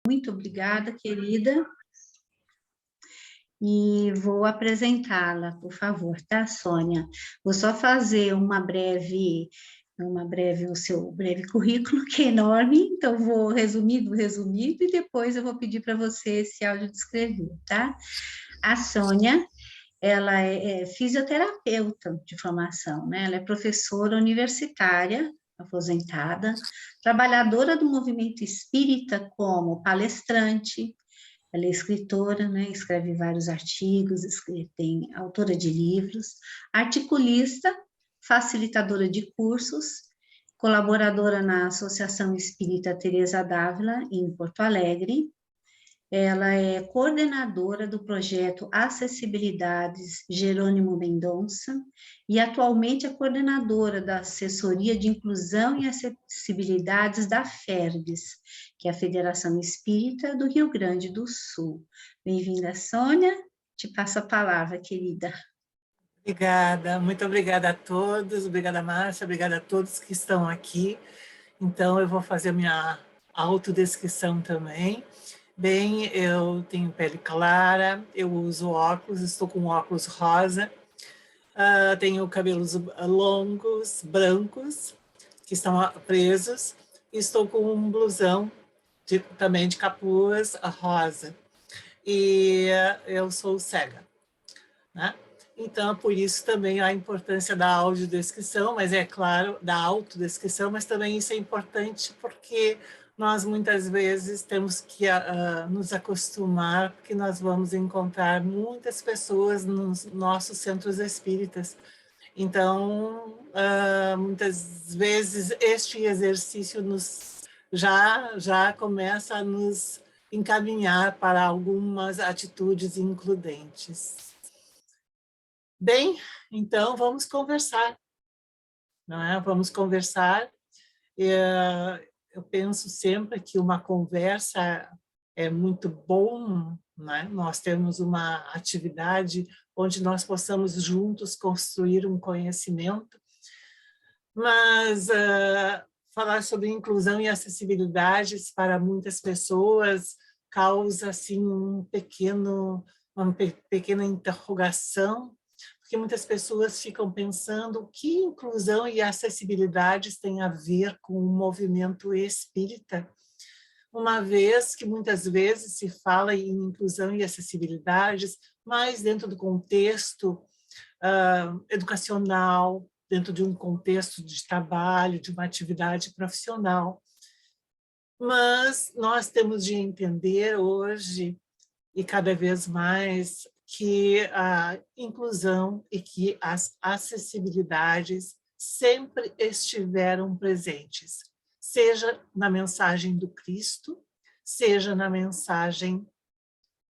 Muito obrigada, querida. E vou apresentá-la, por favor, tá, Sônia? Vou só fazer o seu breve currículo, que é enorme, então vou resumir do resumido e depois eu vou pedir para você esse áudio descrever, tá? A Sônia, ela é fisioterapeuta de formação, né? Ela é professora universitária, aposentada, trabalhadora do movimento espírita como palestrante. Ela é escritora, né? Escreve vários artigos, tem autora de livros, articulista, facilitadora de cursos, colaboradora na Associação Espírita Teresa d'Ávila, em Porto Alegre. Ela é coordenadora do projeto Acessibilidades Jerônimo Mendonça e atualmente é coordenadora da Assessoria de Inclusão e Acessibilidades da FERGS, que é a Federação Espírita do Rio Grande do Sul. Bem-vinda, Sônia. Te passo a palavra, querida. Obrigada, muito obrigada a todos, obrigada, Márcia, obrigada a todos que estão aqui. Então, eu vou fazer minha autodescrição também. Bem, eu tenho pele clara, eu uso óculos, estou com óculos rosa, tenho cabelos longos, brancos, que estão presos, e estou com um blusão também de capuz rosa. E eu sou cega, né? Então, por isso também a importância da audiodescrição, mas é claro, da autodescrição, mas também isso é importante porque nós muitas vezes temos que nos acostumar, porque nós vamos encontrar muitas pessoas nos nossos centros espíritas. Então, muitas vezes este exercício já começa a nos encaminhar para algumas atitudes includentes. Bem, então vamos conversar, não é? Vamos conversar. Eu penso sempre que uma conversa é muito bom, né? Nós temos uma atividade onde nós possamos juntos construir um conhecimento, mas falar sobre inclusão e acessibilidades para muitas pessoas causa assim uma pequena interrogação, porque muitas pessoas ficam pensando o que inclusão e acessibilidades têm a ver com o movimento espírita, uma vez que muitas vezes se fala em inclusão e acessibilidades, mas dentro do contexto educacional, dentro de um contexto de trabalho, de uma atividade profissional. Mas nós temos de entender hoje, e cada vez mais, que a inclusão e que as acessibilidades sempre estiveram presentes, seja na mensagem do Cristo, seja na mensagem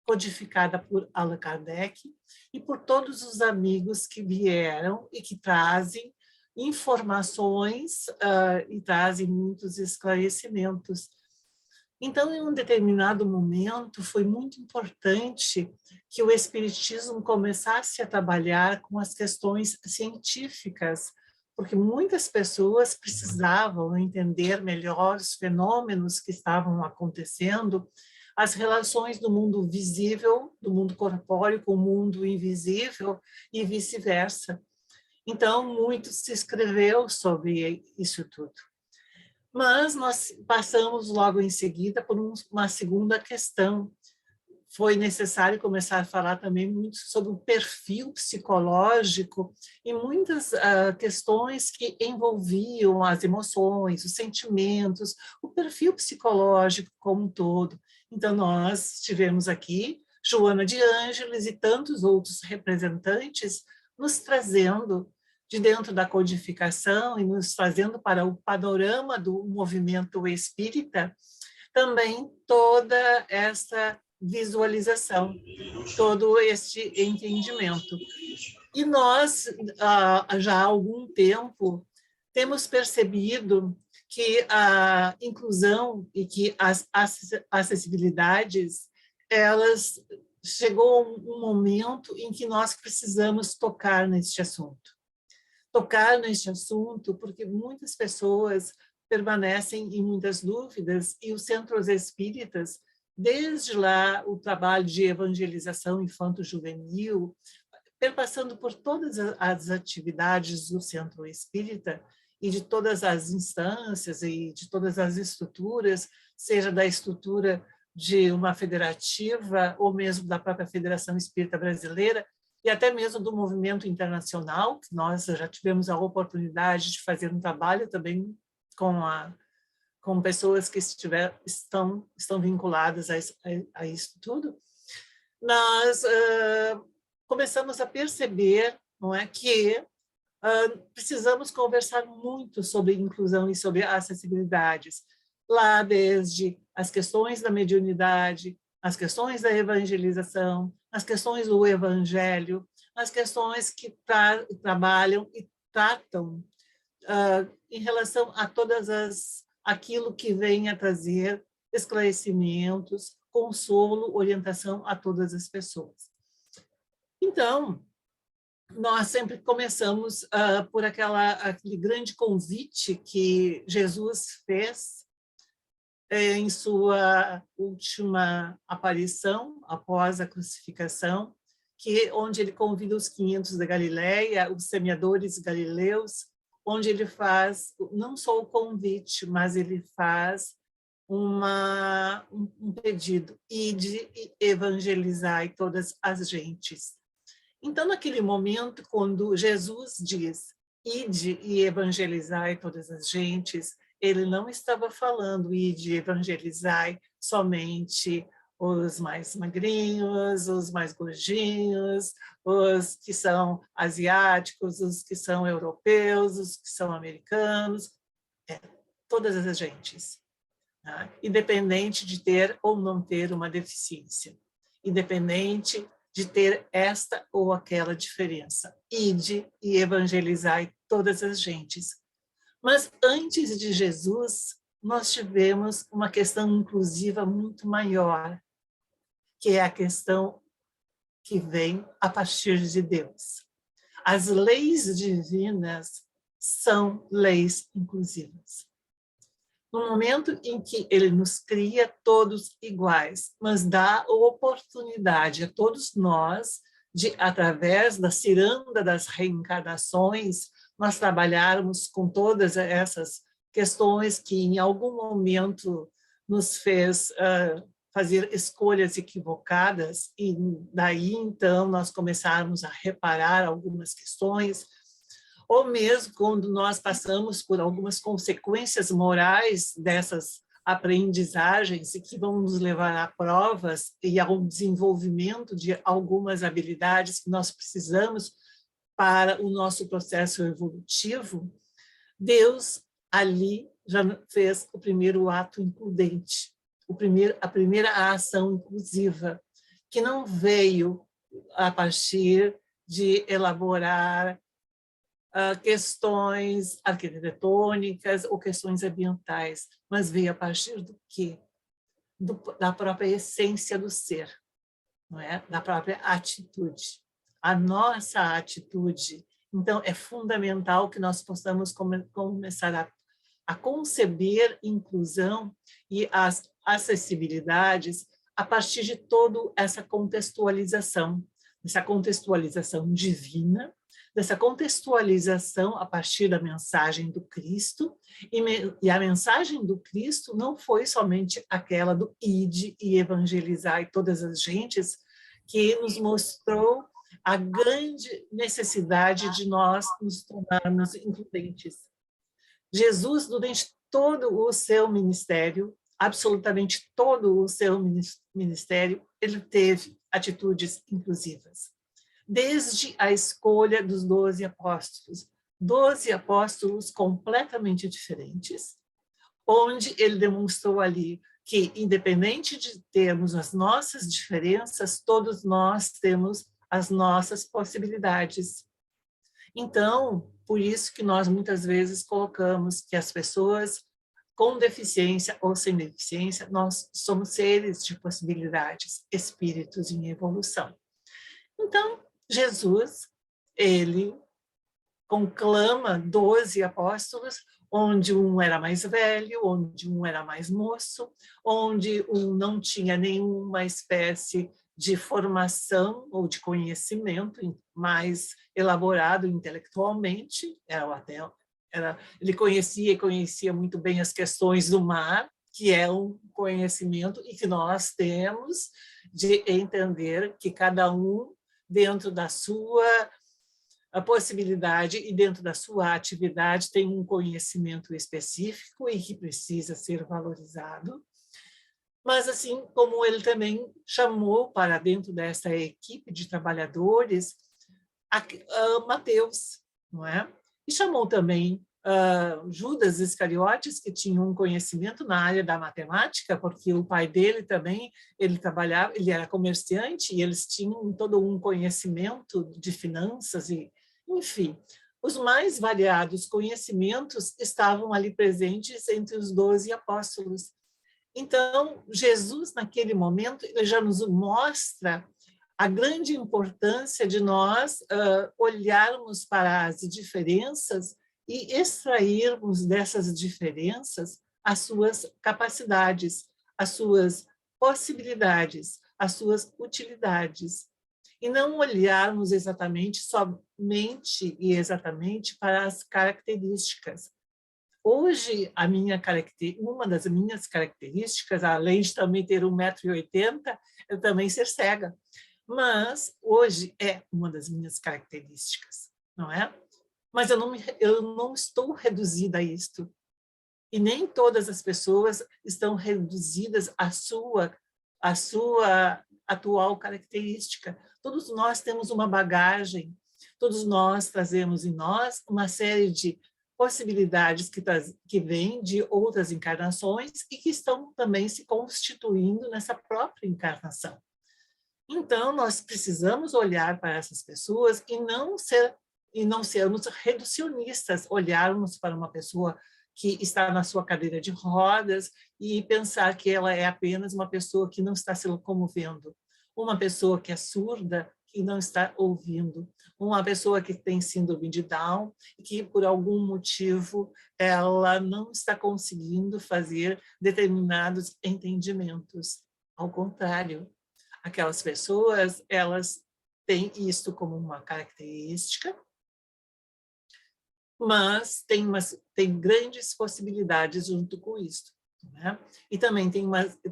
codificada por Allan Kardec e por todos os amigos que vieram e que trazem informações e trazem muitos esclarecimentos. Então, em um determinado momento, foi muito importante que o Espiritismo começasse a trabalhar com as questões científicas, porque muitas pessoas precisavam entender melhor os fenômenos que estavam acontecendo, as relações do mundo visível, do mundo corpóreo com o mundo invisível e vice-versa. Então, muito se escreveu sobre isso tudo. Mas nós passamos logo em seguida por uma segunda questão. Foi necessário começar a falar também muito sobre o perfil psicológico e muitas questões que envolviam as emoções, os sentimentos, o perfil psicológico como um todo. Então, nós tivemos aqui Joana de Ângeles e tantos outros representantes nos trazendo de dentro da codificação e nos trazendo para o panorama do movimento espírita, também toda essa visualização, todo este entendimento. E nós, já há algum tempo, temos percebido que a inclusão e que as acessibilidades, elas chegou um momento em que nós precisamos tocar neste assunto. Tocar neste assunto, porque muitas pessoas permanecem em muitas dúvidas e os centros espíritas desde lá o trabalho de evangelização infanto-juvenil, perpassando por todas as atividades do Centro Espírita e de todas as instâncias e de todas as estruturas, seja da estrutura de uma federativa ou mesmo da própria Federação Espírita Brasileira e até mesmo do movimento internacional, que nós já tivemos a oportunidade de fazer um trabalho também com pessoas que estão vinculadas a isso tudo. Nós começamos a perceber, não é, que precisamos conversar muito sobre inclusão e sobre acessibilidades, lá desde as questões da mediunidade, as questões da evangelização, as questões do evangelho, as questões que trabalham e tratam em relação a aquilo que vem a trazer esclarecimentos, consolo, orientação a todas as pessoas. Então, nós sempre começamos por aquele grande convite que Jesus fez em sua última aparição, após a crucificação, onde ele convida os 500 da Galileia, os semeadores galileus, onde ele faz não só o convite, mas ele faz um pedido: ide e evangelizai todas as gentes. Então, naquele momento, quando Jesus diz, ide e evangelizai todas as gentes, ele não estava falando, ide e evangelizai somente os mais magrinhos, os mais gordinhos, os que são asiáticos, os que são europeus, os que são americanos, todas as gentes, tá? Independente de ter ou não ter uma deficiência, independente de ter esta ou aquela diferença. Ide e evangelizai todas as gentes. Mas antes de Jesus, nós tivemos uma questão inclusiva muito maior, que é a questão que vem a partir de Deus. As leis divinas são leis inclusivas. No momento em que ele nos cria todos iguais, mas dá a oportunidade a todos nós de, através da ciranda das reencarnações, nós trabalharmos com todas essas questões que em algum momento nos fez fazer escolhas equivocadas, e daí então nós começarmos a reparar algumas questões, ou mesmo quando nós passamos por algumas consequências morais dessas aprendizagens e que vão nos levar a provas e ao desenvolvimento de algumas habilidades que nós precisamos para o nosso processo evolutivo, Deus ali já fez o primeiro ato includente, a primeira ação inclusiva, que não veio a partir de elaborar questões arquitetônicas ou questões ambientais, mas veio a partir do quê? Da própria essência do ser, não é? Da própria atitude. A nossa atitude. Então, é fundamental que nós possamos começar a conceber inclusão e as acessibilidades a partir de toda essa contextualização divina, dessa contextualização a partir da mensagem do Cristo, e a mensagem do Cristo não foi somente aquela do ide e evangelizar todas as gentes, que nos mostrou a grande necessidade de nós nos tornarmos includentes. Jesus, durante todo o seu ministério, absolutamente todo o seu ministério, ele teve atitudes inclusivas. Desde a escolha dos 12 apóstolos completamente diferentes, onde ele demonstrou ali que, independente de termos as nossas diferenças, todos nós temos as nossas possibilidades. Então, por isso que nós muitas vezes colocamos que as pessoas com deficiência ou sem deficiência, nós somos seres de possibilidades, espíritos em evolução. Então, Jesus, ele conclama 12 apóstolos, onde um era mais velho, onde um era mais moço, onde um não tinha nenhuma espécie de formação ou de conhecimento mais elaborado intelectualmente, ele conhecia e conhecia muito bem as questões do mar, que é um conhecimento e que nós temos de entender que cada um, dentro da sua possibilidade e dentro da sua atividade, tem um conhecimento específico e que precisa ser valorizado. Mas, assim como ele também chamou para dentro dessa equipe de trabalhadores a Mateus, não é? E chamou também Judas Iscariotes, que tinha um conhecimento na área da matemática, porque o pai dele também, ele trabalhava, ele era comerciante, e eles tinham todo um conhecimento de finanças, e, enfim, os mais variados conhecimentos estavam ali presentes entre os 12 apóstolos. Então, Jesus, naquele momento, ele já nos mostra a grande importância de nós olharmos para as diferenças e extrairmos dessas diferenças as suas capacidades, as suas possibilidades, as suas utilidades. E não olharmos somente e exatamente para as características. Hoje, uma das minhas características, além de também ter 1,80 m, é também ser cega. Mas hoje é uma das minhas características, não é? Mas eu não estou reduzida a isto. E nem todas as pessoas estão reduzidas à sua atual característica. Todos nós temos uma bagagem, todos nós trazemos em nós uma série de possibilidades que vêm de outras encarnações e que estão também se constituindo nessa própria encarnação. Então, nós precisamos olhar para essas pessoas e não sermos reducionistas, olharmos para uma pessoa que está na sua cadeira de rodas e pensar que ela é apenas uma pessoa que não está se locomovendo, uma pessoa que é surda, que não está ouvindo, uma pessoa que tem síndrome de Down e que, por algum motivo, ela não está conseguindo fazer determinados entendimentos. Ao contrário, aquelas pessoas, elas têm isso como uma característica, mas tem grandes possibilidades junto com isso, né? E também tem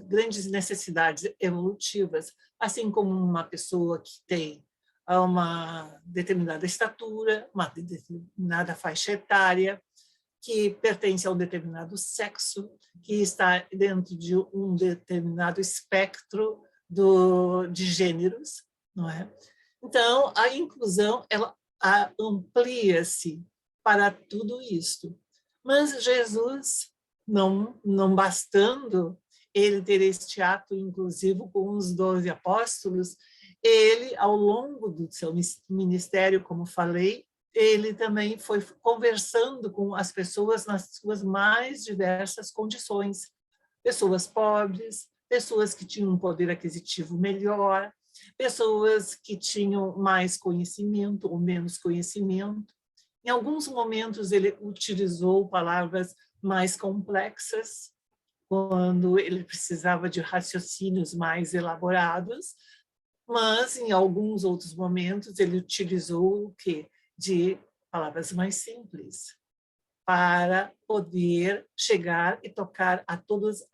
grandes necessidades evolutivas, assim como uma pessoa que tem uma determinada estatura, uma determinada faixa etária, que pertence a um determinado sexo, que está dentro de um determinado espectro de gêneros, não é? Então, a inclusão, ela amplia-se para tudo isto. Mas Jesus, não bastando ele ter este ato inclusivo com os 12 apóstolos, ele, ao longo do seu ministério, como falei, ele também foi conversando com as pessoas nas suas mais diversas condições. Pessoas pobres, pessoas que tinham um poder aquisitivo melhor, pessoas que tinham mais conhecimento ou menos conhecimento. Em alguns momentos, ele utilizou palavras mais complexas, quando ele precisava de raciocínios mais elaborados, mas em alguns outros momentos ele utilizou o quê? De palavras mais simples, para poder chegar e tocar a todas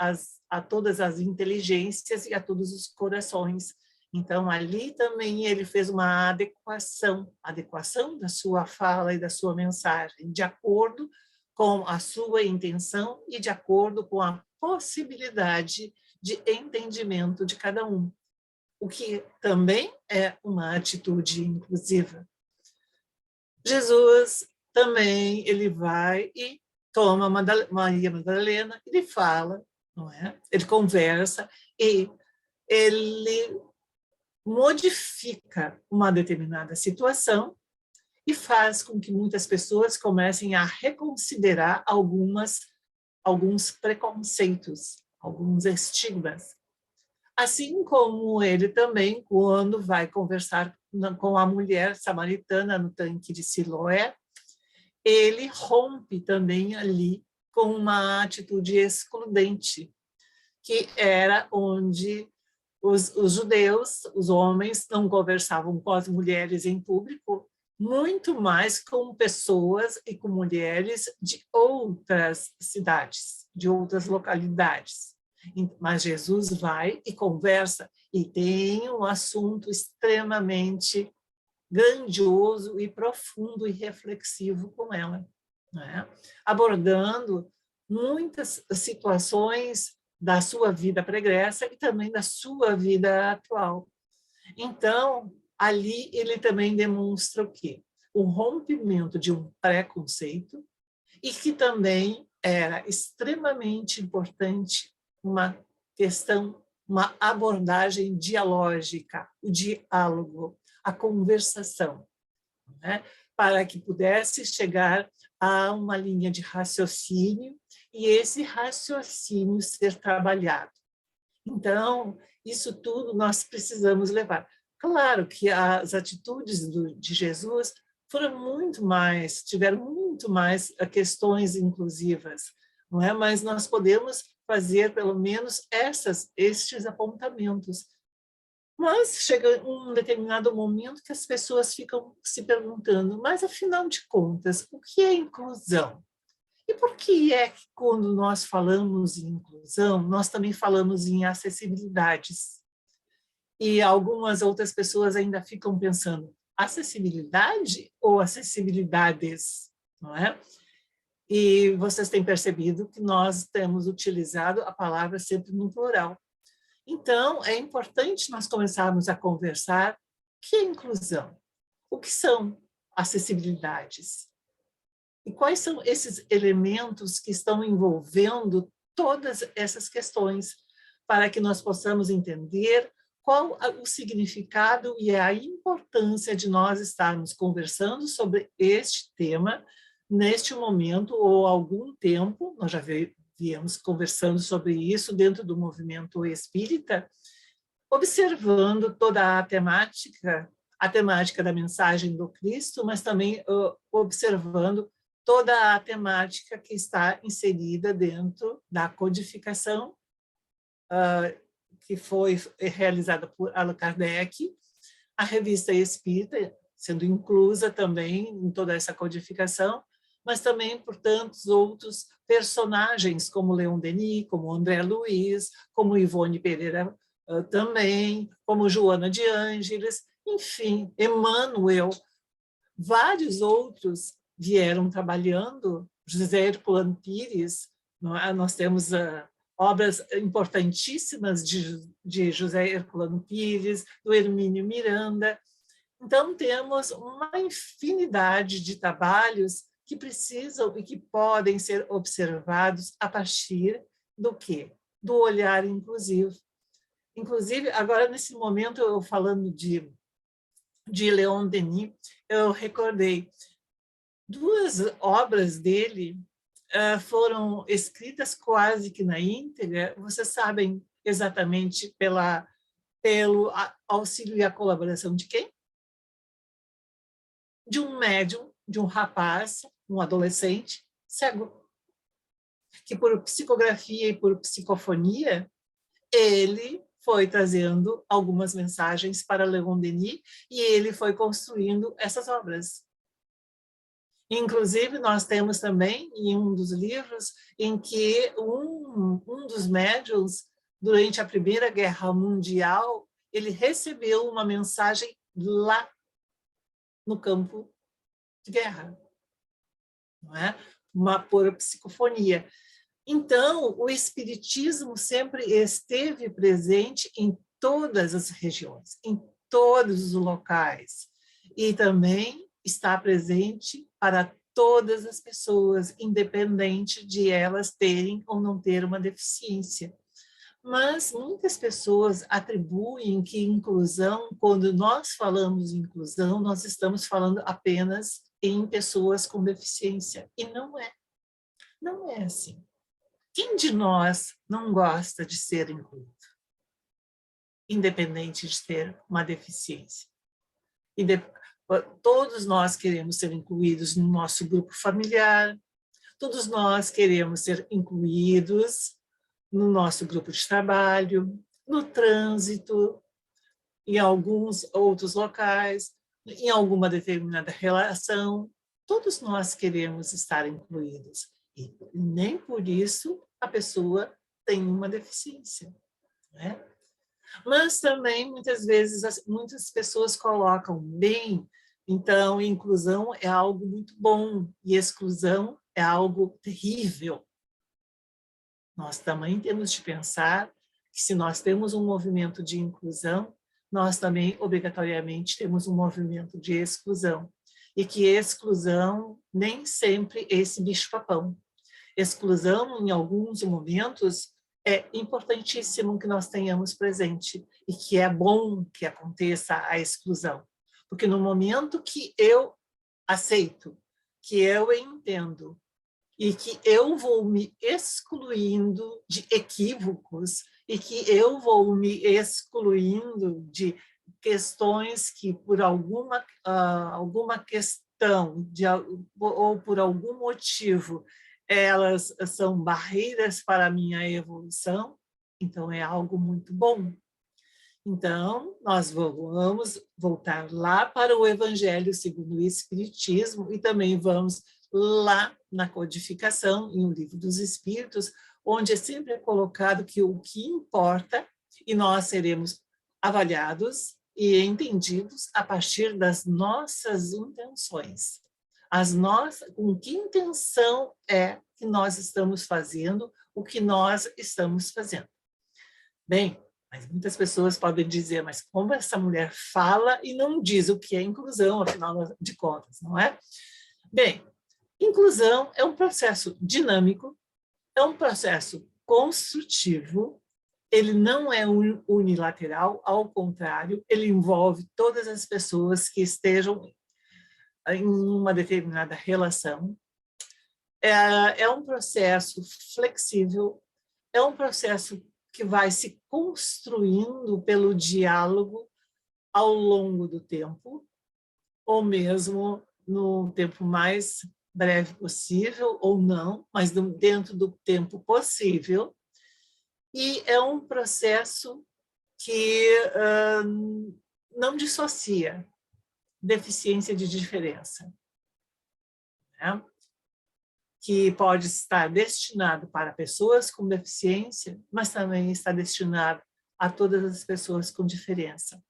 as inteligências e a todos os corações. Então, ali também ele fez uma adequação da sua fala e da sua mensagem, de acordo com a sua intenção e de acordo com a possibilidade de entendimento de cada um, o que também é uma atitude inclusiva. Jesus também, ele vai e toma Maria Madalena, ele fala, não é? Ele conversa e ele modifica uma determinada situação e faz com que muitas pessoas comecem a reconsiderar alguns preconceitos, alguns estigmas. Assim como ele também, quando vai conversar com a mulher samaritana no tanque de Siloé, ele rompe também ali com uma atitude excludente, que era onde os judeus, os homens, não conversavam com as mulheres em público, muito mais com pessoas e com mulheres de outras cidades, de outras localidades. Mas Jesus vai e conversa, e tem um assunto extremamente grandioso e profundo e reflexivo com ela, né? Abordando muitas situações da sua vida pregressa e também da sua vida atual. Então, ali ele também demonstra o quê? O rompimento de um preconceito e que também era extremamente importante uma questão, uma abordagem dialógica, o diálogo, a conversação, né? Para que pudesse chegar a uma linha de raciocínio e esse raciocínio ser trabalhado. Então, isso tudo nós precisamos levar. Claro que as atitudes de Jesus foram muito mais, tiveram muito mais questões inclusivas, não é? Mas nós podemos fazer pelo menos estes apontamentos. Mas chega um determinado momento que as pessoas ficam se perguntando, mas afinal de contas, o que é inclusão? E por que é que quando nós falamos em inclusão, nós também falamos em acessibilidades? E algumas outras pessoas ainda ficam pensando, acessibilidade ou acessibilidades? Não é? E vocês têm percebido que nós temos utilizado a palavra sempre no plural. Então, é importante nós começarmos a conversar o que é inclusão, o que são acessibilidades e quais são esses elementos que estão envolvendo todas essas questões para que nós possamos entender qual o significado e a importância de nós estarmos conversando sobre este tema neste momento ou algum tempo. Nós já viemos conversando sobre isso dentro do movimento espírita, observando toda a temática da mensagem do Cristo, mas também observando toda a temática que está inserida dentro da codificação que foi realizada por Allan Kardec, a Revista Espírita, sendo inclusa também em toda essa codificação, mas também por tantos outros personagens, como Leon Denis, como André Luiz, como Ivone Pereira também, como Joana de Ângeles, enfim, Emmanuel, vários outros vieram trabalhando, José Herculano Pires, nós temos obras importantíssimas de José Herculano Pires, do Hermínio Miranda. Então, temos uma infinidade de trabalhos que precisam e que podem ser observados a partir do quê? Do olhar inclusivo. Inclusive, agora, nesse momento, eu falando de Leon Denis, eu recordei duas obras dele foram escritas quase que na íntegra. Vocês sabem exatamente pelo auxílio e a colaboração de quem? De um médium, de um rapaz, um adolescente cego, que por psicografia e por psicofonia, ele foi trazendo algumas mensagens para Leon Denis e ele foi construindo essas obras. Inclusive, nós temos também, em um dos livros, em que um dos médiuns, durante a Primeira Guerra Mundial, ele recebeu uma mensagem lá no campo de guerra, não é? Uma pura psicofonia. Então, o espiritismo sempre esteve presente em todas as regiões, em todos os locais, e também está presente para todas as pessoas, independente de elas terem ou não ter uma deficiência. Mas muitas pessoas atribuem que inclusão, quando nós falamos em inclusão, nós estamos falando apenas em pessoas com deficiência, e não é. Não é assim. Quem de nós não gosta de ser incluído, independente de ter uma deficiência? Todos nós queremos ser incluídos no nosso grupo familiar, todos nós queremos ser incluídos no nosso grupo de trabalho, no trânsito, em alguns outros locais, em alguma determinada relação. Todos nós queremos estar incluídos. E nem por isso a pessoa tem uma deficiência, né? Mas também, muitas vezes, muitas pessoas colocam bem, então, inclusão é algo muito bom e exclusão é algo terrível. Nós também temos de pensar que se nós temos um movimento de inclusão, nós também, obrigatoriamente, temos um movimento de exclusão. E que exclusão nem sempre é esse bicho-papão. Exclusão, em alguns momentos, é importantíssimo que nós tenhamos presente e que é bom que aconteça a exclusão. Porque no momento que eu aceito, que eu entendo e que eu vou me excluindo de equívocos e que eu vou me excluindo de questões que por alguma questão ou por algum motivo elas são barreiras para a minha evolução, então é algo muito bom. Então, nós vamos voltar lá para o Evangelho segundo o Espiritismo e também vamos lá na codificação, em O Livro dos Espíritos, onde é sempre colocado que o que importa, e nós seremos avaliados e entendidos a partir das nossas intenções. Com que intenção é que nós estamos fazendo o que nós estamos fazendo? Bem, mas muitas pessoas podem dizer, mas como essa mulher fala e não diz o que é inclusão, afinal de contas, não é? Bem, inclusão é um processo dinâmico, é um processo construtivo, ele não é unilateral, ao contrário, ele envolve todas as pessoas que estejam em uma determinada relação. É um processo flexível, é um processo que vai se construindo pelo diálogo ao longo do tempo, ou mesmo no tempo mais breve possível, ou não, mas dentro do tempo possível. E é um processo que não dissocia deficiência de diferença, né? Que pode estar destinado para pessoas com deficiência, mas também está destinado a todas as pessoas com diferença.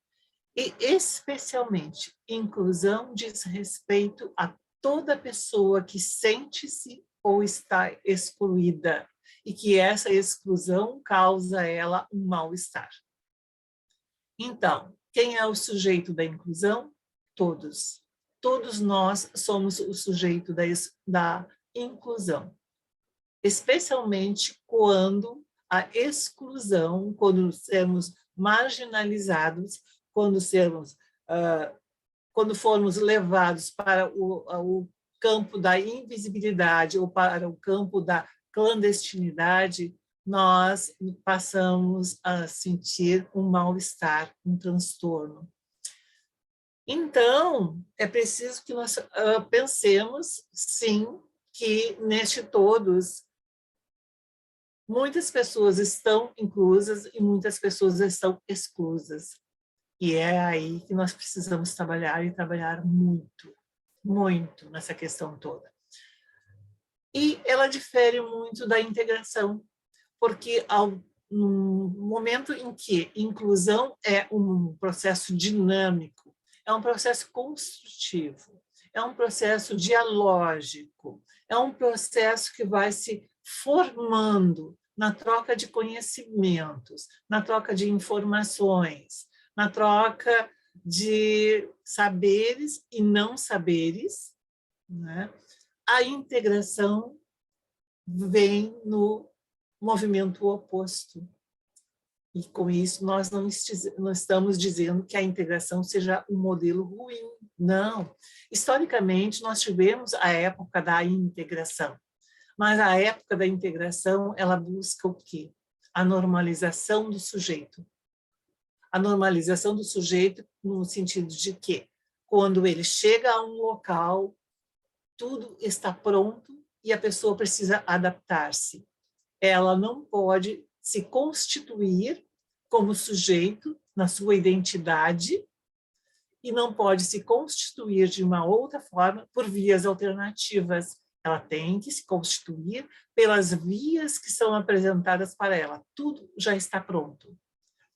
E, especialmente, inclusão diz respeito a toda pessoa que sente-se ou está excluída e que essa exclusão causa a ela um mal-estar. Então, quem é o sujeito da inclusão? Todos. Todos nós somos o sujeito da inclusão, especialmente quando a exclusão, quando sermos marginalizados, quando formos levados para o campo da invisibilidade ou para o campo da clandestinidade, nós passamos a sentir um mal-estar, um transtorno. Então, é preciso que nós pensemos, sim, que neste todos, muitas pessoas estão inclusas e muitas pessoas estão exclusas. E é aí que nós precisamos trabalhar e trabalhar muito, muito nessa questão toda. E ela difere muito da integração, porque no momento em que inclusão é um processo dinâmico, é um processo construtivo, é um processo dialógico, é um processo que vai se formando na troca de conhecimentos, na troca de informações, na troca de saberes e não saberes, né? A integração vem no movimento oposto. E com isso nós não estamos dizendo que a integração seja um modelo ruim, não. Historicamente nós tivemos a época da integração, mas a época da integração ela busca o quê? A normalização do sujeito. A normalização do sujeito no sentido de que quando ele chega a um local, tudo está pronto e a pessoa precisa adaptar-se. Ela não pode se constituir como sujeito na sua identidade e não pode se constituir de uma outra forma por vias alternativas. Ela tem que se constituir pelas vias que são apresentadas para ela. Tudo já está pronto.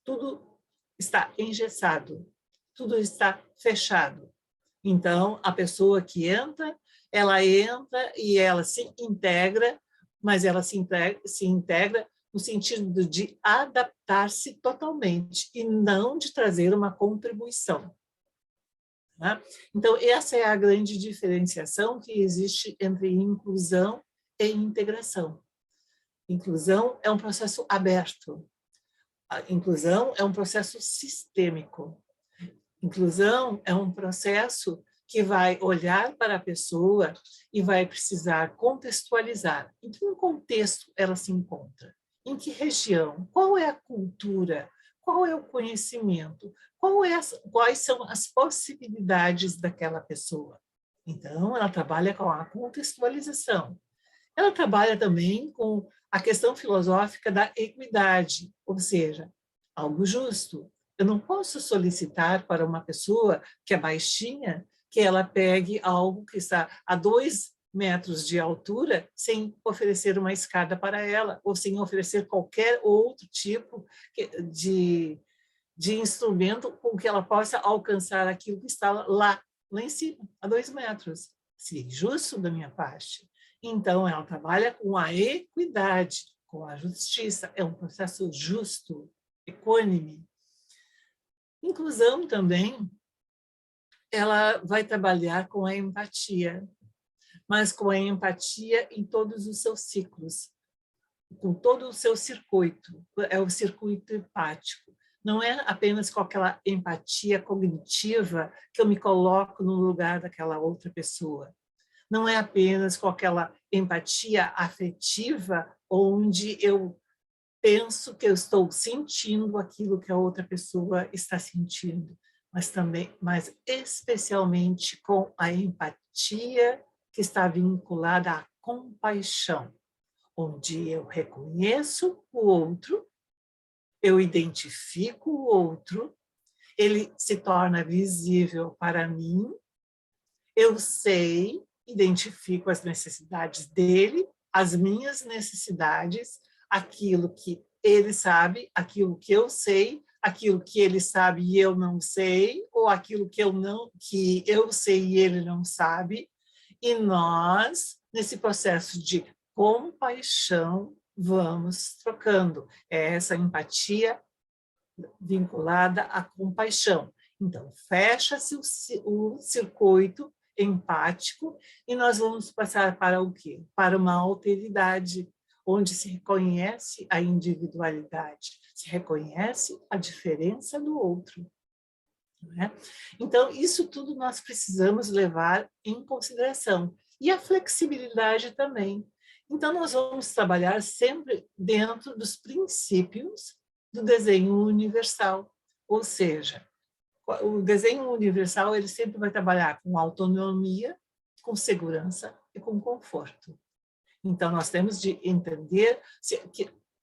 Tudo está engessado. Tudo está fechado. Então, a pessoa que entra e ela se integra, mas ela se integra no sentido de adaptar-se totalmente e não de trazer uma contribuição. Né? Então, essa é a grande diferenciação que existe entre inclusão e integração. Inclusão é um processo aberto. A inclusão é um processo sistêmico. Inclusão é um processo que vai olhar para a pessoa e vai precisar contextualizar. Em que contexto ela se encontra? Em que região? Qual é a cultura? Qual é o conhecimento? Quais são as possibilidades daquela pessoa? Então, ela trabalha com a contextualização. Ela trabalha também com a questão filosófica da equidade, ou seja, algo justo. Eu não posso solicitar para uma pessoa que é baixinha que ela pegue algo que está a 2 metros de altura sem oferecer uma escada para ela, ou sem oferecer qualquer outro tipo de instrumento com que ela possa alcançar aquilo que está lá em cima, a 2 metros. Seria justo da minha parte. Então, ela trabalha com a equidade, com a justiça. É um processo justo, equânime. Inclusão também, ela vai trabalhar com a empatia, mas com a empatia em todos os seus ciclos, com todo o seu circuito, é o circuito empático. Não é apenas com aquela empatia cognitiva que eu me coloco no lugar daquela outra pessoa. Não é apenas com aquela empatia afetiva onde eu penso que eu estou sentindo aquilo que a outra pessoa está sentindo, mas especialmente com a empatia que está vinculada à compaixão, onde eu reconheço o outro, eu identifico o outro, ele se torna visível para mim, eu sei, identifico as necessidades dele, as minhas necessidades, aquilo que ele sabe, aquilo que eu sei, aquilo que ele sabe e eu não sei, ou aquilo que eu sei e ele não sabe, e nós, nesse processo de compaixão, vamos trocando. É essa empatia vinculada à compaixão. Então, fecha-se o circuito empático e nós vamos passar para o quê? Para uma alteridade, onde se reconhece a individualidade, se reconhece a diferença do outro. Não é? Então, isso tudo nós precisamos levar em consideração. E a flexibilidade também. Então, nós vamos trabalhar sempre dentro dos princípios do desenho universal, ou seja, o desenho universal ele sempre vai trabalhar com autonomia, com segurança e com conforto. Então, nós temos de entender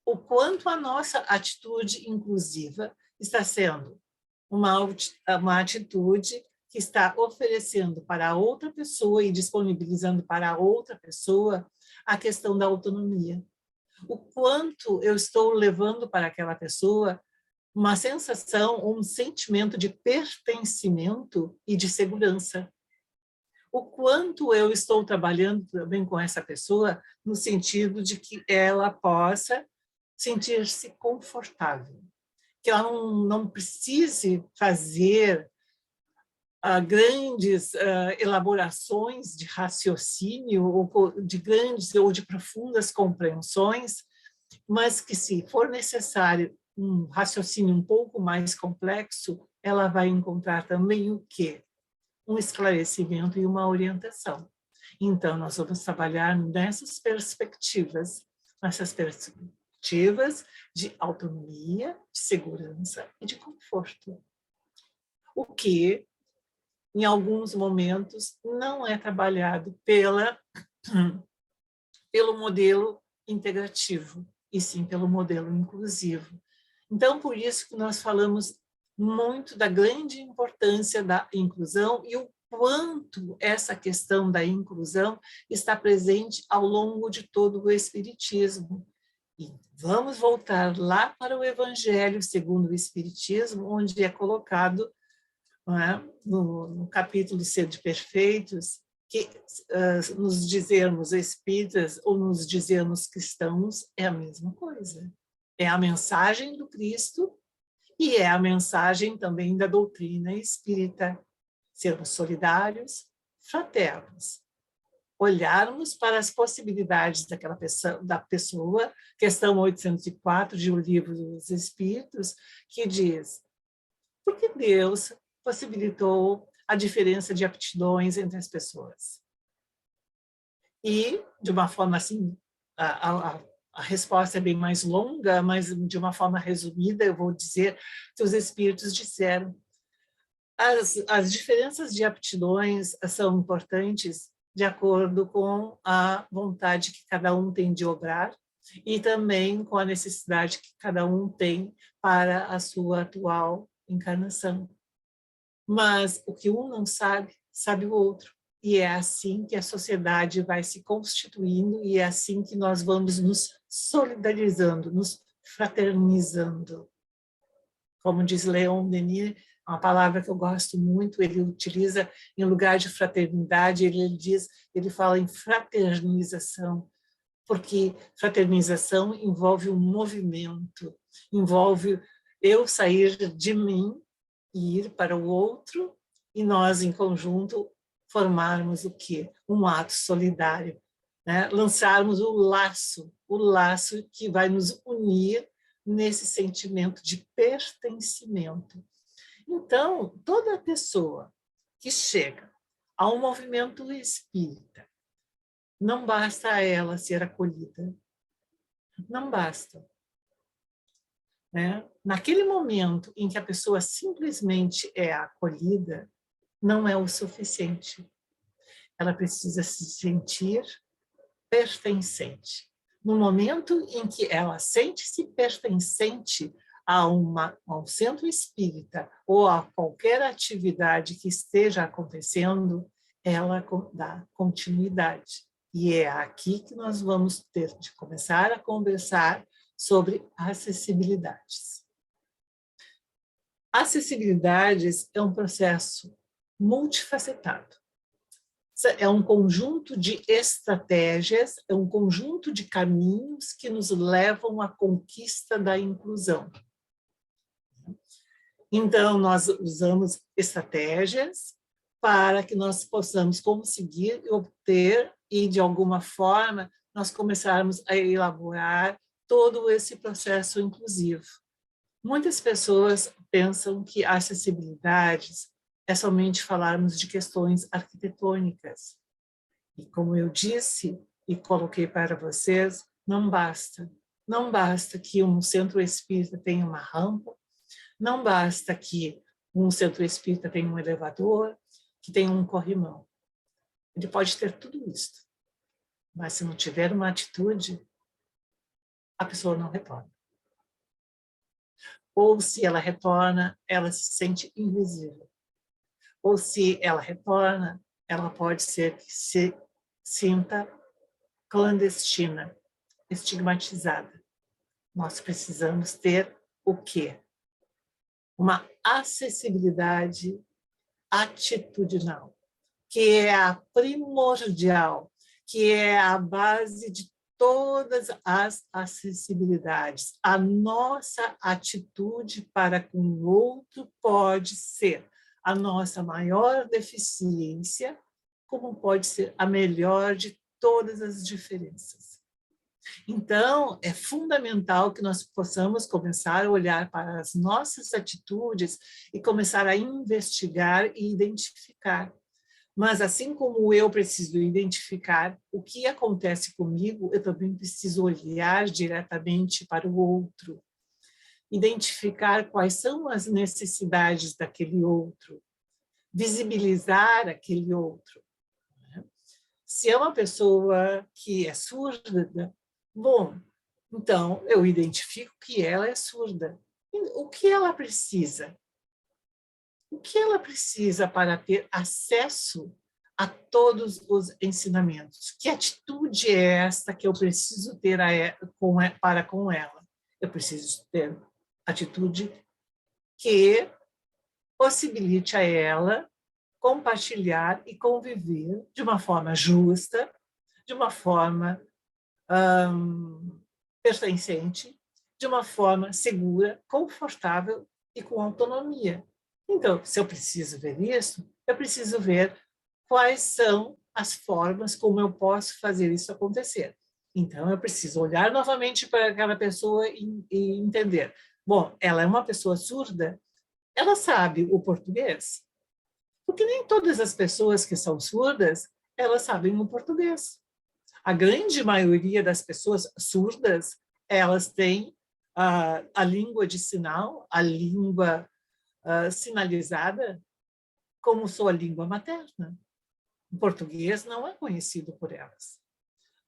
o quanto a nossa atitude inclusiva está sendo uma atitude que está oferecendo para a outra pessoa e disponibilizando para a outra pessoa a questão da autonomia. O quanto eu estou levando para aquela pessoa uma sensação, um sentimento de pertencimento e de segurança. O quanto eu estou trabalhando também com essa pessoa no sentido de que ela possa sentir-se confortável, que ela não precise fazer grandes elaborações de raciocínio ou de grandes ou de profundas compreensões, mas que se for necessário um raciocínio um pouco mais complexo, ela vai encontrar também o quê? Um esclarecimento e uma orientação. Então, nós vamos trabalhar nessas perspectivas de autonomia, de segurança e de conforto. O que em alguns momentos, não é trabalhado pelo modelo integrativo, e sim pelo modelo inclusivo. Então, por isso que nós falamos muito da grande importância da inclusão e o quanto essa questão da inclusão está presente ao longo de todo o Espiritismo. E vamos voltar lá para o Evangelho segundo o Espiritismo, onde é colocado, não é, no capítulo Sede Perfeitos, que nos dizermos espíritas ou nos dizermos cristãos é a mesma coisa. É a mensagem do Cristo e é a mensagem também da doutrina espírita. Sermos solidários, fraternos. Olharmos para as possibilidades da pessoa, questão 804 de O Livro dos Espíritos, que diz: por que Deus possibilitou a diferença de aptidões entre as pessoas? E, de uma forma assim, a resposta é bem mais longa, mas de uma forma resumida, eu vou dizer que os espíritos disseram: as diferenças de aptidões são importantes de acordo com a vontade que cada um tem de obrar e também com a necessidade que cada um tem para a sua atual encarnação. Mas o que um não sabe, sabe o outro. E é assim que a sociedade vai se constituindo e é assim que nós vamos nos solidarizando, nos fraternizando. Como diz Leon Denis, uma palavra que eu gosto muito, ele utiliza em lugar de fraternidade, ele fala em fraternização, porque fraternização envolve um movimento, envolve eu sair de mim e ir para o outro, e nós, em conjunto, formarmos o quê? Um ato solidário, né? Lançarmos o laço que vai nos unir nesse sentimento de pertencimento. Então, toda pessoa que chega ao movimento espírita, não basta a ela ser acolhida, não basta. Né? Naquele momento em que a pessoa simplesmente é acolhida, não é o suficiente. Ela precisa se sentir pertencente. No momento em que ela sente-se pertencente a um centro espírita ou a qualquer atividade que esteja acontecendo, ela dá continuidade. E é aqui que nós vamos ter de começar a conversar sobre acessibilidades. Acessibilidades é um processo multifacetado. É um conjunto de estratégias, é um conjunto de caminhos que nos levam à conquista da inclusão. Então, nós usamos estratégias para que nós possamos conseguir obter e, de alguma forma, nós começarmos a elaborar todo esse processo inclusivo. Muitas pessoas pensam que a acessibilidade é somente falarmos de questões arquitetônicas. E como eu disse e coloquei para vocês, não basta. Não basta que um centro espírita tenha uma rampa, não basta que um centro espírita tenha um elevador, que tenha um corrimão. Ele pode ter tudo isso, mas se não tiver uma atitude, a pessoa não retorna. Ou se ela retorna, ela se sente invisível. Ou se ela retorna, ela pode ser que se sinta clandestina, estigmatizada. Nós precisamos ter o quê? Uma acessibilidade atitudinal, que é a primordial, que é a base de todas as acessibilidades. A nossa atitude para com o outro pode ser a nossa maior deficiência, como pode ser a melhor de todas as diferenças. Então, é fundamental que nós possamos começar a olhar para as nossas atitudes e começar a investigar e identificar. Mas, assim como eu preciso identificar o que acontece comigo, eu também preciso olhar diretamente para o outro. Identificar quais são as necessidades daquele outro. visibilizar aquele outro. Se é uma pessoa que é surda, bom, então eu identifico que ela é surda. O que ela precisa? O que ela precisa para ter acesso a todos os ensinamentos? Que atitude é esta que eu preciso ter para com ela? Eu preciso ter atitude que possibilite a ela compartilhar e conviver de uma forma justa, de uma forma pertencente, de uma forma segura, confortável e com autonomia. Então, se eu preciso ver isso, eu preciso ver quais são as formas como eu posso fazer isso acontecer. Então, eu preciso olhar novamente para aquela pessoa e entender. Bom, ela é uma pessoa surda, ela sabe o português? Porque nem todas as pessoas que são surdas, elas sabem o português. A grande maioria das pessoas surdas, elas têm a língua de sinal, a língua sinalizada, como sua língua materna. O português não é conhecido por elas.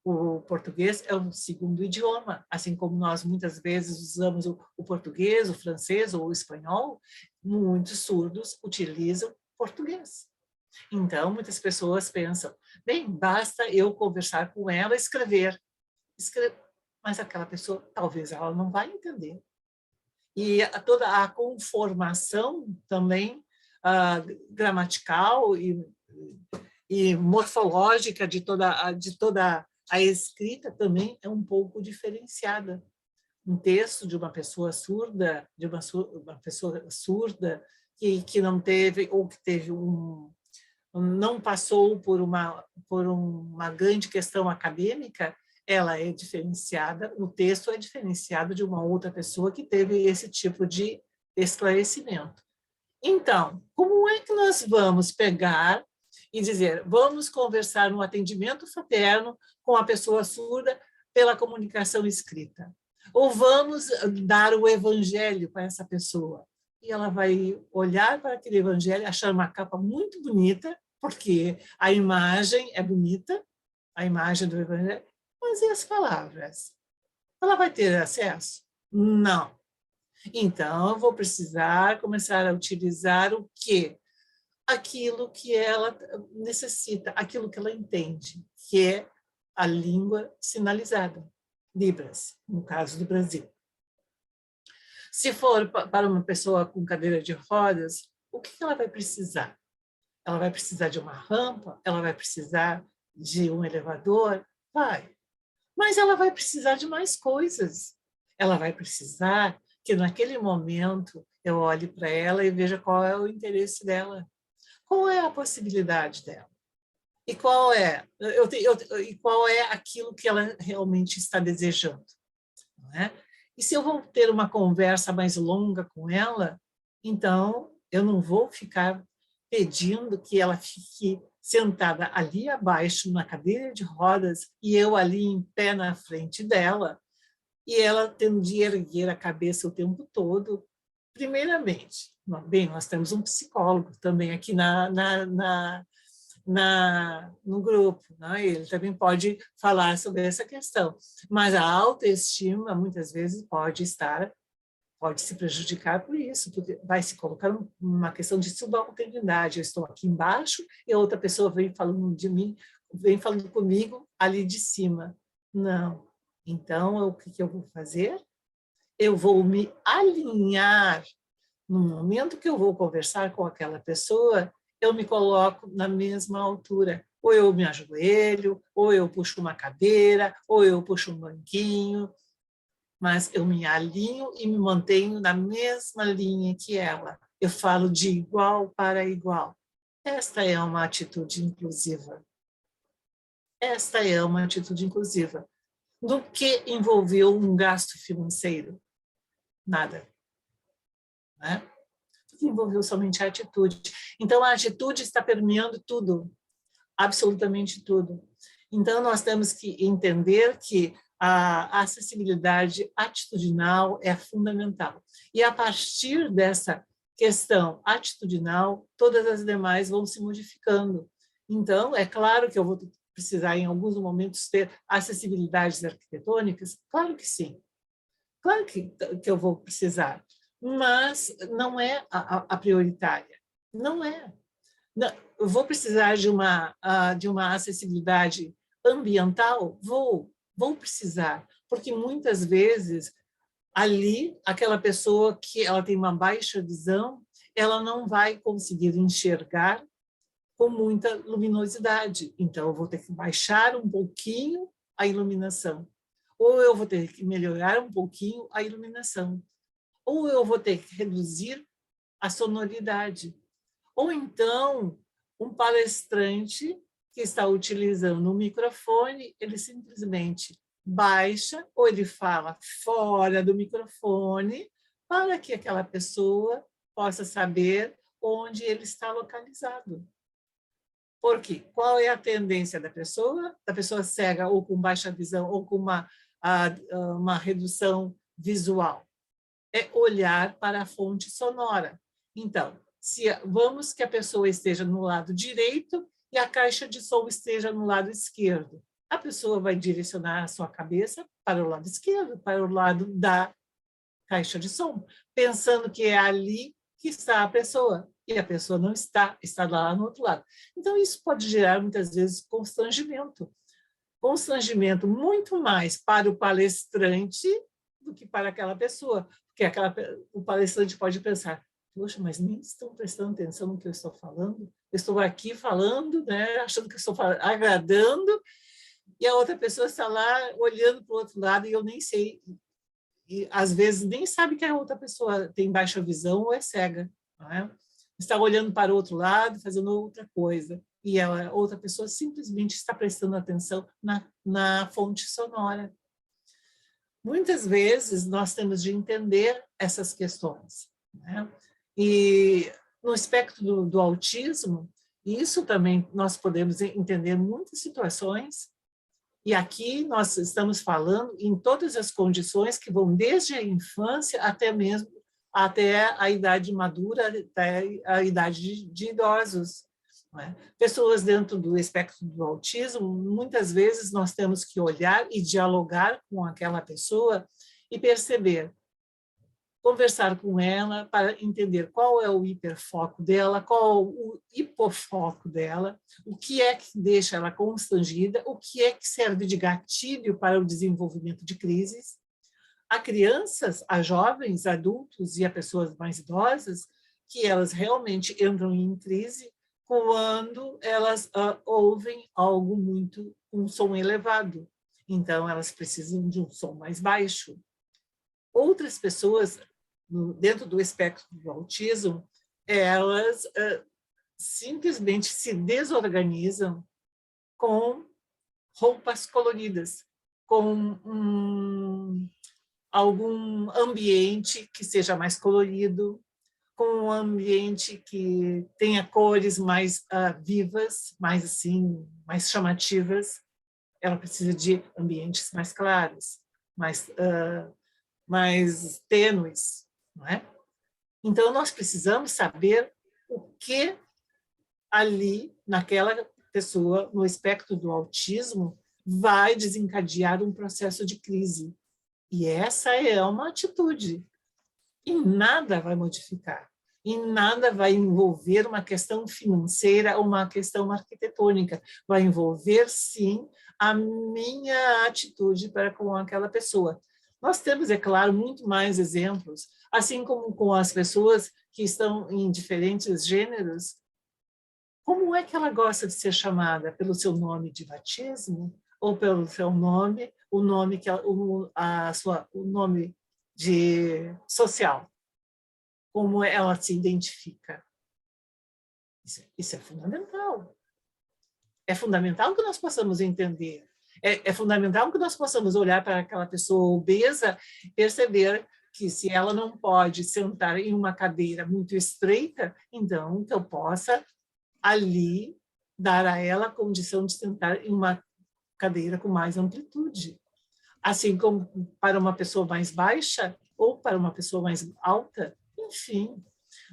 O português é um segundo idioma, assim como nós muitas vezes usamos o português, o francês ou o espanhol, muitos surdos utilizam português. Então, muitas pessoas pensam, bem, basta eu conversar com ela, escrever. Mas aquela pessoa, talvez ela não vai entender. E toda a conformação também gramatical e morfológica de toda a escrita também é um pouco diferenciada. Um texto de uma pessoa surda, uma pessoa surda que não teve, ou que teve não passou por uma grande questão acadêmica, ela é diferenciada, o texto é diferenciado de uma outra pessoa que teve esse tipo de esclarecimento. Então, como é que nós vamos pegar e dizer, vamos conversar no atendimento fraterno com a pessoa surda pela comunicação escrita? Ou vamos dar o evangelho para essa pessoa? E ela vai olhar para aquele evangelho, achar uma capa muito bonita, porque a imagem é bonita, a imagem do evangelho, mas e as palavras? Ela vai ter acesso? Não. Então, eu vou precisar começar a utilizar o quê? Aquilo que ela necessita, aquilo que ela entende, que é a língua sinalizada, Libras, no caso do Brasil. Se for para uma pessoa com cadeira de rodas, o que ela vai precisar? Ela vai precisar de uma rampa? Ela vai precisar de um elevador? Vai. Mas ela vai precisar de mais coisas. Ela vai precisar que naquele momento eu olhe para ela e veja qual é o interesse dela. Qual é a possibilidade dela? E qual é, e qual é aquilo que ela realmente está desejando? Não é? E se eu vou ter uma conversa mais longa com ela, então eu não vou ficar pedindo que ela fique sentada ali abaixo na cadeira de rodas e eu ali em pé na frente dela e ela tendo de erguer a cabeça o tempo todo. Primeiramente, bem, nós temos um psicólogo também aqui no grupo, né? Ele também pode falar sobre essa questão, mas a autoestima muitas vezes pode se prejudicar por isso, porque vai se colocar uma questão de subalternidade. Eu estou aqui embaixo e a outra pessoa vem falando de mim, vem falando comigo ali de cima. Não. Então, o que eu vou fazer? Eu vou me alinhar. No momento que eu vou conversar com aquela pessoa, eu me coloco na mesma altura. Ou eu me ajoelho, ou eu puxo uma cadeira, ou eu puxo um banquinho, mas eu me alinho e me mantenho na mesma linha que ela. Eu falo de igual para igual. Esta é uma atitude inclusiva. Esta é uma atitude inclusiva. Do que envolveu um gasto financeiro? Nada. Né? Envolveu somente a atitude. Então, a atitude está permeando tudo, absolutamente tudo. Então, nós temos que entender que a acessibilidade atitudinal é fundamental. E a partir dessa questão atitudinal, todas as demais vão se modificando. Então, é claro que eu vou precisar, em alguns momentos, ter acessibilidades arquitetônicas? Claro que sim. Claro que eu vou precisar, mas não é a prioritária. Não é. Não, eu vou precisar de uma acessibilidade ambiental? Vou precisar, porque muitas vezes ali, aquela pessoa que ela tem uma baixa visão, ela não vai conseguir enxergar com muita luminosidade. Então, eu vou ter que baixar um pouquinho a iluminação. Ou eu vou ter que melhorar um pouquinho a iluminação. Ou eu vou ter que reduzir a sonoridade. Ou então, um palestrante que está utilizando um microfone, ele simplesmente baixa ou ele fala fora do microfone para que aquela pessoa possa saber onde ele está localizado. Por quê? Qual é a tendência da pessoa? Da pessoa cega ou com baixa visão ou com uma redução visual? É olhar para a fonte sonora. Então, vamos que a pessoa esteja no lado direito e a caixa de som esteja no lado esquerdo. A pessoa vai direcionar a sua cabeça para o lado esquerdo, para o lado da caixa de som, pensando que é ali que está a pessoa. E a pessoa não está, está lá no outro lado. Então, isso pode gerar, muitas vezes, constrangimento. Constrangimento muito mais para o palestrante do que para aquela pessoa. Porque o palestrante pode pensar, poxa, mas nem estão prestando atenção no que eu estou falando. Eu estou aqui falando, né, achando que estou agradando, e a outra pessoa está lá olhando para o outro lado e eu nem sei. E, às vezes, nem sabe que a outra pessoa tem baixa visão ou é cega. Não é? Está olhando para o outro lado, fazendo outra coisa. E a outra pessoa simplesmente está prestando atenção na fonte sonora. Muitas vezes, nós temos de entender essas questões. Né? E no espectro do autismo, isso também nós podemos entender muitas situações. E aqui nós estamos falando em todas as condições que vão desde a infância até a idade madura, até a idade de idosos. Não é? Pessoas dentro do espectro do autismo, muitas vezes nós temos que olhar e dialogar com aquela pessoa e perceber, conversar com ela para entender qual é o hiperfoco dela, qual o hipofoco dela, o que é que deixa ela constrangida, o que é que serve de gatilho para o desenvolvimento de crises. Há crianças, há jovens, adultos e há pessoas mais idosas que elas realmente entram em crise quando elas ouvem algo um som elevado. Então, elas precisam de um som mais baixo. Outras pessoas, dentro do espectro do autismo, elas simplesmente se desorganizam com roupas coloridas, com algum ambiente que seja mais colorido, com um ambiente que tenha cores mais vivas, mais assim, mais chamativas. Ela precisa de ambientes mais claros, mais tênues, não é? Então, nós precisamos saber o que ali, naquela pessoa, no espectro do autismo, vai desencadear um processo de crise. E essa é uma atitude. E nada vai modificar. E nada vai envolver uma questão financeira ou uma questão arquitetônica. Vai envolver, sim, a minha atitude para com aquela pessoa. Nós temos, é claro, muito mais exemplos, assim como com as pessoas que estão em diferentes gêneros. Como é que ela gosta de ser chamada? Pelo seu nome de batismo? Ou pelo seu nome, o nome o nome de social? Como ela se identifica? Isso é fundamental. É fundamental que nós possamos entender. É fundamental que nós possamos olhar para aquela pessoa obesa e perceber que se ela não pode sentar em uma cadeira muito estreita, então que eu possa ali dar a ela a condição de sentar em uma cadeira com mais amplitude. Assim como para uma pessoa mais baixa ou para uma pessoa mais alta, enfim.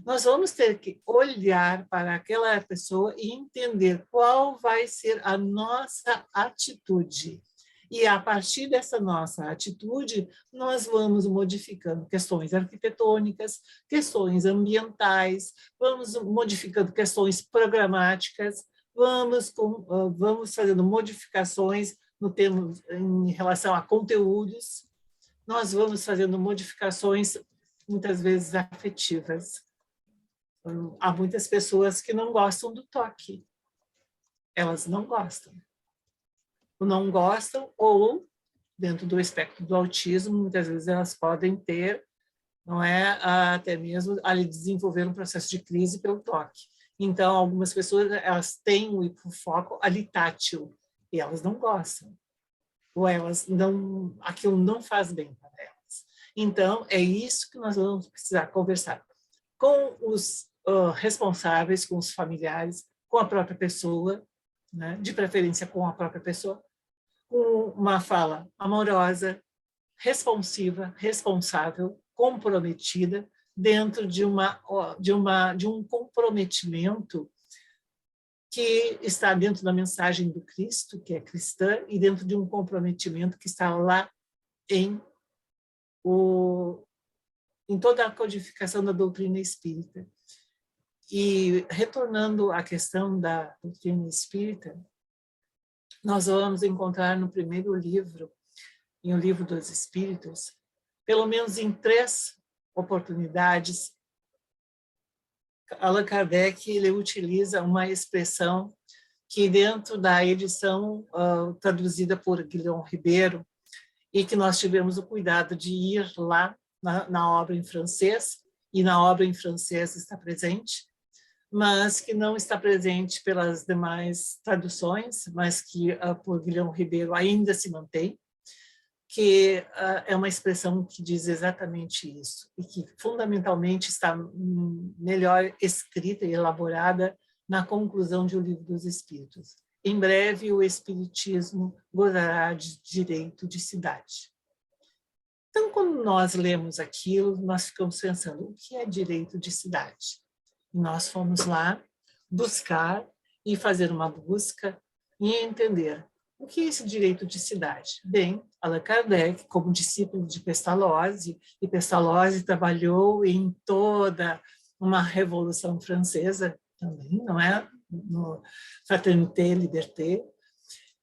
Nós vamos ter que olhar para aquela pessoa e entender qual vai ser a nossa atitude. E, a partir dessa nossa atitude, nós vamos modificando questões arquitetônicas, questões ambientais, vamos modificando questões programáticas, vamos fazendo modificações no termo, em relação a conteúdos, nós vamos fazendo modificações, muitas vezes, afetivas. Há muitas pessoas que não gostam do toque. Elas não gostam. Não gostam, ou, dentro do espectro do autismo, muitas vezes elas podem ter, não é, até mesmo ali desenvolver um processo de crise pelo toque. Então, algumas pessoas, elas têm o hipofoco ali tátil, e elas não gostam. Ou elas não, aquilo não faz bem para elas. Então, é isso que nós vamos precisar conversar com os responsáveis, com os familiares, com a própria pessoa, né? De preferência com a própria pessoa, com uma fala amorosa, responsiva, responsável, comprometida, dentro de um comprometimento que está dentro da mensagem do Cristo, que é cristã, e dentro de um comprometimento que está lá em toda a codificação da doutrina espírita. E, retornando à questão da doutrina espírita, nós vamos encontrar no primeiro livro, em O Livro dos Espíritos, pelo menos em 3 oportunidades, Allan Kardec ele utiliza uma expressão que, dentro da edição traduzida por Guilherme Ribeiro, e que nós tivemos o cuidado de ir lá na obra em francês, e na obra em francês está presente, mas que não está presente pelas demais traduções, mas que por Guilherme Ribeiro ainda se mantém, que é uma expressão que diz exatamente isso, e que fundamentalmente está melhor escrita e elaborada na conclusão de O Livro dos Espíritos. Em breve, o Espiritismo gozará de direito de cidade. Então, quando nós lemos aquilo, nós ficamos pensando, o que é direito de cidade? E nós fomos lá buscar e fazer uma busca e entender o que é esse direito de cidade. Bem, Allan Kardec, como discípulo de Pestalozzi, e Pestalozzi trabalhou em toda uma Revolução Francesa também, não é? No Fraternité et Liberté,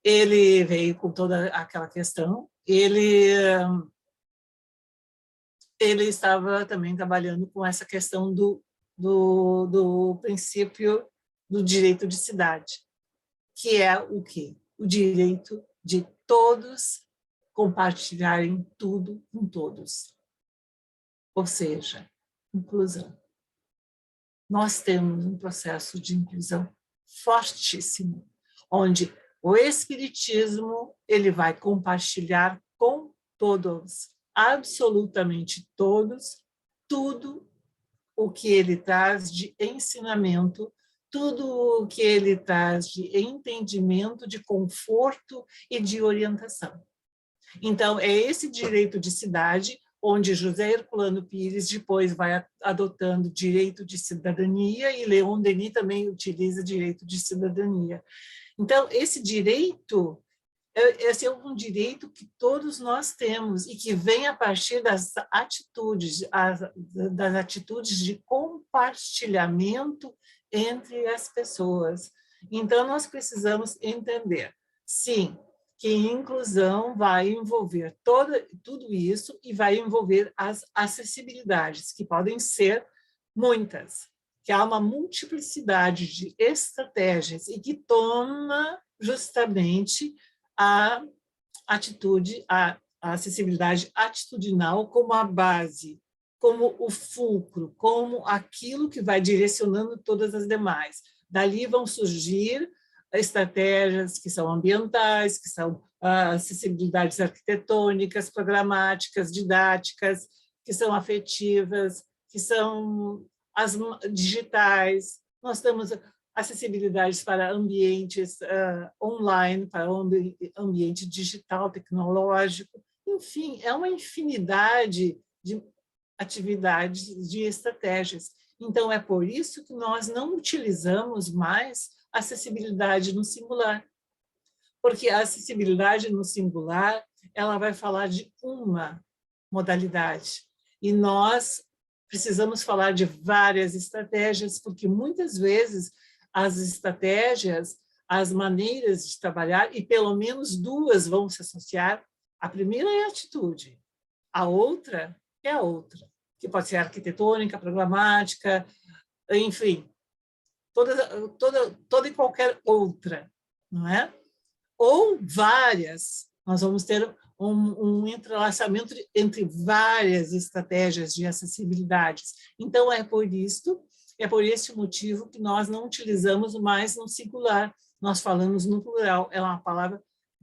ele veio com toda aquela questão, ele estava também trabalhando com essa questão do princípio do direito de cidade, que é o quê? O direito de todos compartilharem tudo com todos. Ou seja, inclusão. Nós temos um processo de inclusão fortíssimo, onde o Espiritismo ele vai compartilhar com todos, absolutamente todos, tudo o que ele traz de ensinamento, tudo o que ele traz de entendimento, de conforto e de orientação. Então, é esse direito de cidade onde José Herculano Pires depois vai adotando direito de cidadania, e Leon Denis também utiliza direito de cidadania. Então, esse direito, esse é um direito que todos nós temos e que vem a partir das atitudes de compartilhamento entre as pessoas. Então, nós precisamos entender, sim, que inclusão vai envolver tudo isso e vai envolver as acessibilidades, que podem ser muitas, que há uma multiplicidade de estratégias e que toma justamente a atitude, a acessibilidade atitudinal como a base, como o fulcro, como aquilo que vai direcionando todas as demais. Dali vão surgir estratégias que são ambientais, que são acessibilidades arquitetônicas, programáticas, didáticas, que são afetivas, que são as digitais. Nós temos acessibilidades para ambientes online, para o ambiente digital, tecnológico. Enfim, é uma infinidade de atividades, de estratégias. Então, é por isso que nós não utilizamos mais acessibilidade no singular. Porque a acessibilidade no singular, ela vai falar de uma modalidade. E nós precisamos falar de várias estratégias, porque muitas vezes as estratégias, as maneiras de trabalhar, e pelo menos duas vão se associar. A primeira é a atitude, a outra é a outra, que pode ser arquitetônica, programática, enfim, toda e qualquer outra, não é? Ou várias, nós vamos ter um entrelaçamento entre várias estratégias de acessibilidades. Então, é por este motivo que nós não utilizamos mais no singular, nós falamos no plural, é uma palavra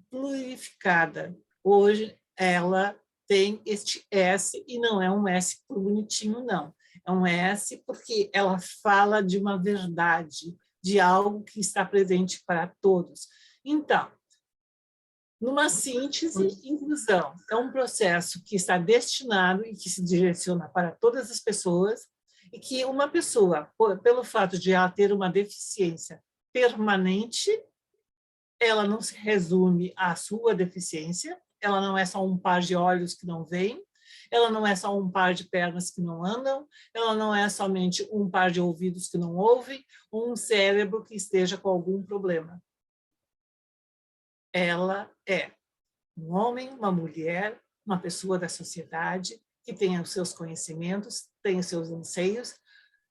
plurificada. Hoje, ela tem este S, e não é um S por bonitinho, não. É um S porque ela fala de uma verdade, de algo que está presente para todos. Então, numa síntese, inclusão é um processo que está destinado e que se direciona para todas as pessoas, e que uma pessoa, pelo fato de ela ter uma deficiência permanente, ela não se resume à sua deficiência, ela não é só um par de olhos que não veem, ela não é só um par de pernas que não andam, ela não é somente um par de ouvidos que não ouvem, ou um cérebro que esteja com algum problema. Ela é um homem, uma mulher, uma pessoa da sociedade que tem os seus conhecimentos, tem os seus anseios,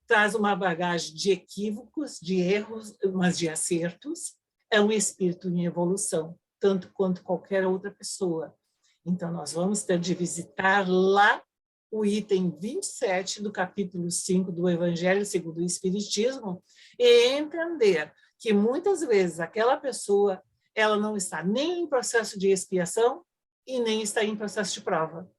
traz uma bagagem de equívocos, de erros, mas de acertos, é um espírito em evolução, tanto quanto qualquer outra pessoa. Então, nós vamos ter de visitar lá o item 27 do capítulo 5 do Evangelho segundo o Espiritismo e entender que muitas vezes aquela pessoa ela não está nem em processo de expiação e nem está em processo de prova.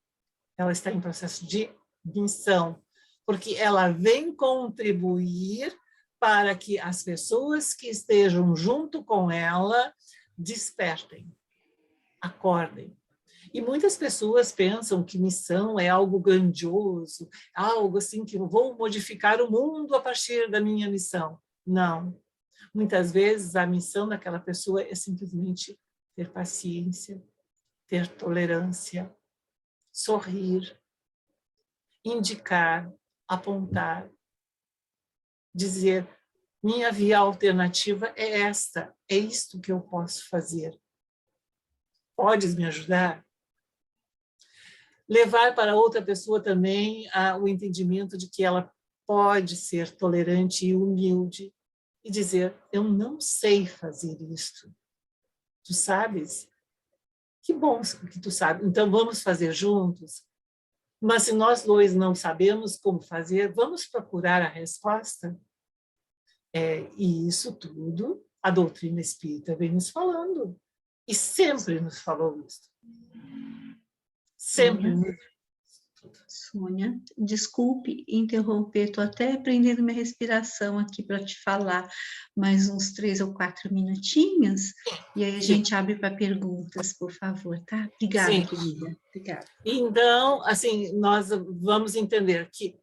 Ela está em processo de missão, porque ela vem contribuir para que as pessoas que estejam junto com ela despertem, acordem. E muitas pessoas pensam que missão é algo grandioso, algo assim que eu vou modificar o mundo a partir da minha missão. Não. Muitas vezes a missão daquela pessoa é simplesmente ter paciência, ter tolerância, sorrir, indicar, apontar, dizer, minha via alternativa é esta, é isto que eu posso fazer. Podes me ajudar? Levar para outra pessoa também o entendimento de que ela pode ser tolerante e humilde e dizer, eu não sei fazer isto. Tu sabes? Que bom que tu sabe. Então, vamos fazer juntos? Mas se nós dois não sabemos como fazer, vamos procurar a resposta? E isso tudo, a doutrina espírita vem nos falando. E sempre nos falou isso. Sempre. Sônia, desculpe interromper, estou até prendendo minha respiração aqui para te falar mais uns 3 ou 4 minutinhos, e aí a gente abre para perguntas, por favor, tá? Obrigada, Sim. querida. Obrigada. Então, assim, nós vamos entender que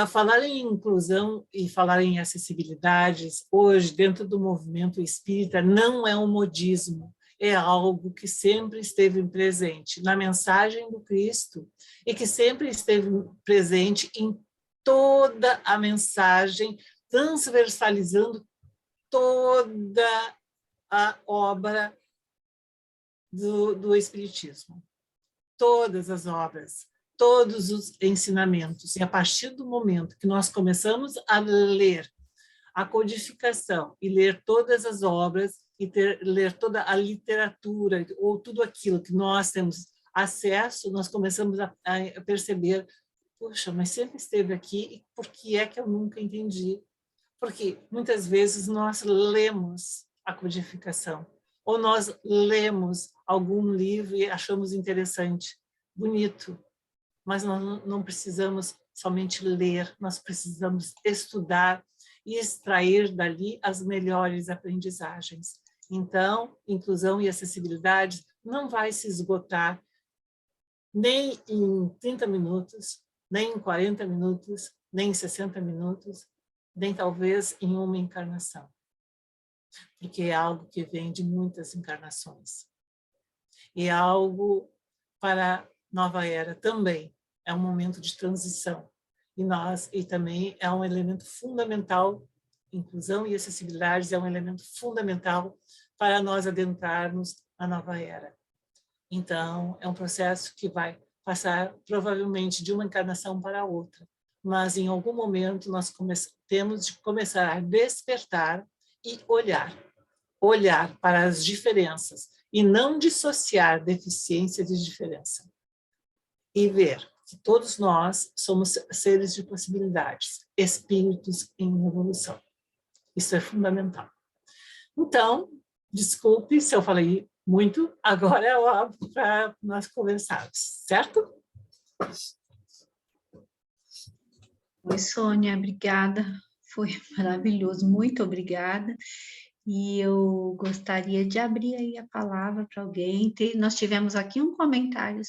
falar em inclusão e falar em acessibilidades, hoje, dentro do movimento espírita, não é um modismo, é algo que sempre esteve presente na mensagem do Cristo e que sempre esteve presente em toda a mensagem, transversalizando toda a obra do Espiritismo. Todas as obras, todos os ensinamentos. E a partir do momento que nós começamos a ler a codificação e ler todas as obras e ler toda a literatura ou tudo aquilo que nós temos acesso, nós começamos a perceber, poxa, mas sempre esteve aqui e por que é que eu nunca entendi? Porque muitas vezes nós lemos a codificação ou nós lemos algum livro e achamos interessante, bonito, mas nós não precisamos somente ler, nós precisamos estudar e extrair dali as melhores aprendizagens. Então, inclusão e acessibilidade não vai se esgotar nem em 30 minutos, nem em 40 minutos, nem em 60 minutos, nem talvez em uma encarnação, porque é algo que vem de muitas encarnações. E é algo para a nova era também, é um momento de transição. E também é um elemento fundamental, inclusão e acessibilidade é um elemento fundamental para nós adentrarmos a nova era. Então, é um processo que vai passar provavelmente de uma encarnação para outra, mas em algum momento nós temos de começar a despertar e olhar para as diferenças e não dissociar deficiência de diferença. E ver que todos nós somos seres de possibilidades, espíritos em evolução. Isso é fundamental. Então, desculpe se eu falei muito, agora é hora para nós conversarmos, certo? Oi, Sônia, obrigada. Foi maravilhoso, muito obrigada. E eu gostaria de abrir aí a palavra para alguém. Nós tivemos aqui um comentário